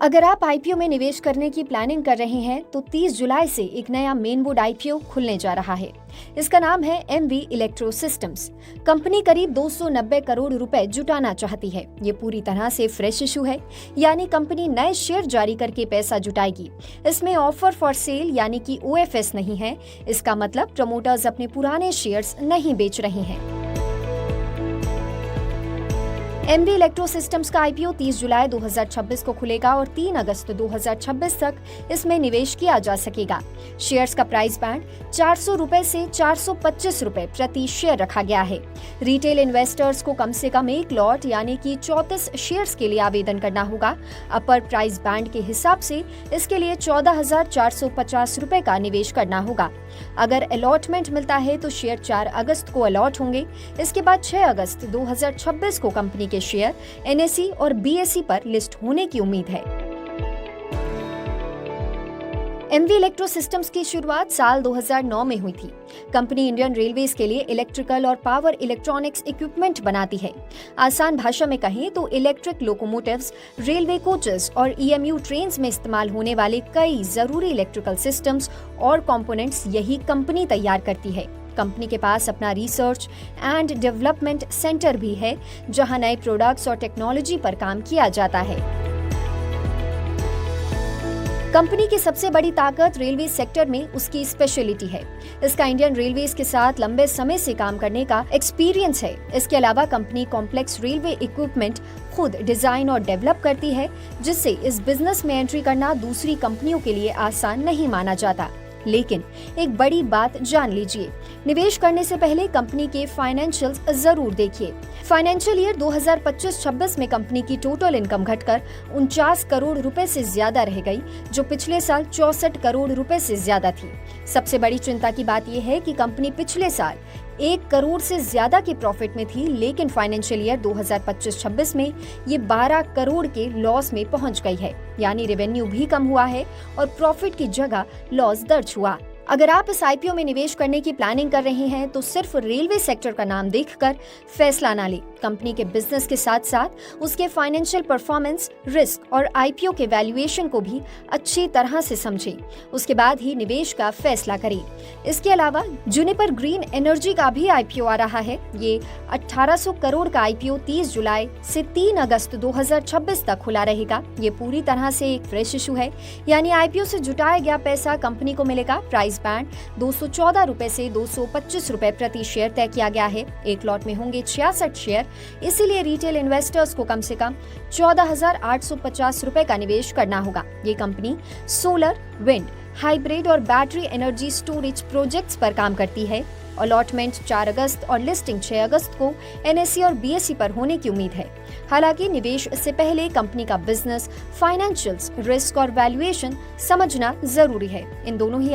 अगर आप आईपीओ में निवेश करने की प्लानिंग कर रहे हैं तो 30 जुलाई से एक नया मेन बोर्ड आईपीओ खुलने जा रहा है। इसका नाम है एमवी इलेक्ट्रो सिस्टम्स। कंपनी करीब 290 करोड़ रुपए जुटाना चाहती है। ये पूरी तरह से फ्रेश इशू है, यानी कंपनी नए शेयर जारी करके पैसा जुटाएगी। इसमें ऑफर फॉर सेल यानी कि ओएफएस नहीं है। इसका मतलब प्रमोटर्स अपने पुराने शेयर्स नहीं बेच रहे हैं। एमवी इलेक्ट्रो सिस्टम्स का आईपीओ 30 जुलाई 2026 को खुलेगा और 3 अगस्त 2026 तक इसमें निवेश किया जा सकेगा। शेयर्स का प्राइस बैंड 400 रुपए से 425 रुपए प्रति शेयर रखा गया है। रिटेल इन्वेस्टर्स को कम से कम एक लॉट यानी कि 34 शेयर्स के लिए आवेदन करना होगा। अपर प्राइस बैंड के हिसाब से इसके लिए 14,450 रुपए का निवेश करना होगा। अगर अलॉटमेंट मिलता है तो शेयर 4 अगस्त को अलॉट होंगे। इसके बाद 6 अगस्त 2026 को कंपनी के शेयर एनएसई और बीएसई पर लिस्ट होने की उम्मीद है। एमवी इलेक्ट्रो सिस्टम्स की शुरुआत साल 2009 में हुई थी। कंपनी इंडियन रेलवेज के लिए इलेक्ट्रिकल और पावर इलेक्ट्रॉनिक्स इक्विपमेंट बनाती है। आसान भाषा में कहें तो इलेक्ट्रिक लोकोमोटिव्स, रेलवे कोचेस और ईएमयू ट्रेन्स में इस्तेमाल होने वाले कई जरूरी इलेक्ट्रिकल सिस्टम्स और कंपोनेंट्स यही कंपनी तैयार करती है। कंपनी के पास अपना रिसर्च एंड डेवलपमेंट सेंटर भी है, जहां नए प्रोडक्ट्स और टेक्नोलॉजी पर काम किया जाता है। कंपनी की सबसे बड़ी ताकत रेलवे सेक्टर में उसकी स्पेशलिटी है। इसका इंडियन रेलवेज के साथ लंबे समय से काम करने का एक्सपीरियंस है। इसके अलावा कंपनी कॉम्प्लेक्स रेलवे इक्विपमेंट खुद डिजाइन और डेवलप करती है, जिससे इस बिजनेस में एंट्री करना दूसरी कंपनियों के लिए आसान नहीं माना जाता। लेकिन एक बड़ी बात जान लीजिए, निवेश करने से पहले कंपनी के फाइनेंशियल्स जरूर देखिए। फाइनेंशियल ईयर 2025-26 में कंपनी की टोटल इनकम घटकर 49 करोड़ रुपए से ज्यादा रह गई, जो पिछले साल 64 करोड़ रुपए से ज्यादा थी। सबसे बड़ी चिंता की बात यह है कि कंपनी पिछले साल 1 करोड़ से ज्यादा के प्रॉफिट में थी, लेकिन फाइनेंशियल ईयर 2025-26 में ये 12 करोड़ के लॉस में पहुंच गई है। यानी रेवेन्यू भी कम हुआ है और प्रॉफिट की जगह लॉस दर्ज हुआ। अगर आप इस आईपीओ में निवेश करने की प्लानिंग कर रहे हैं तो सिर्फ रेलवे सेक्टर का नाम देखकर फैसला ना लें। कंपनी के बिजनेस के साथ साथ उसके फाइनेंशियल परफॉर्मेंस, रिस्क और आईपीओ के वैल्यूएशन को भी अच्छी तरह से समझें। उसके बाद ही निवेश का फैसला करें। इसके अलावा जुनिपर ग्रीन एनर्जी का भी आईपीओ आ रहा है। ये 1800 करोड़ का आईपीओ 30 जुलाई से 3 अगस्त 2026 तक खुला रहेगा। ये पूरी तरह से एक फ्रेश इशू है, यानी आईपीओ से जुटाया गया पैसा कंपनी को मिलेगा। प्राइस बैंड 214 रुपए से 225 रुपए प्रति शेयर तय किया गया है। एक लॉट में होंगे 66 शेयर, इसीलिए रिटेल इन्वेस्टर्स को कम से कम 14,850 रुपए का निवेश करना होगा। ये कंपनी सोलर, विंड, हाइब्रिड और बैटरी एनर्जी स्टोरेज प्रोजेक्ट्स पर काम करती है। अलॉटमेंट 4 अगस्त और लिस्टिंग 6 अगस्त को एनएसई और बीएसई पर होने की उम्मीद है। हालांकि निवेश से पहले कंपनी का बिजनेस, फाइनेंशियल्स, रिस्क और वैल्यूएशन समझना जरूरी है। इन दोनों ही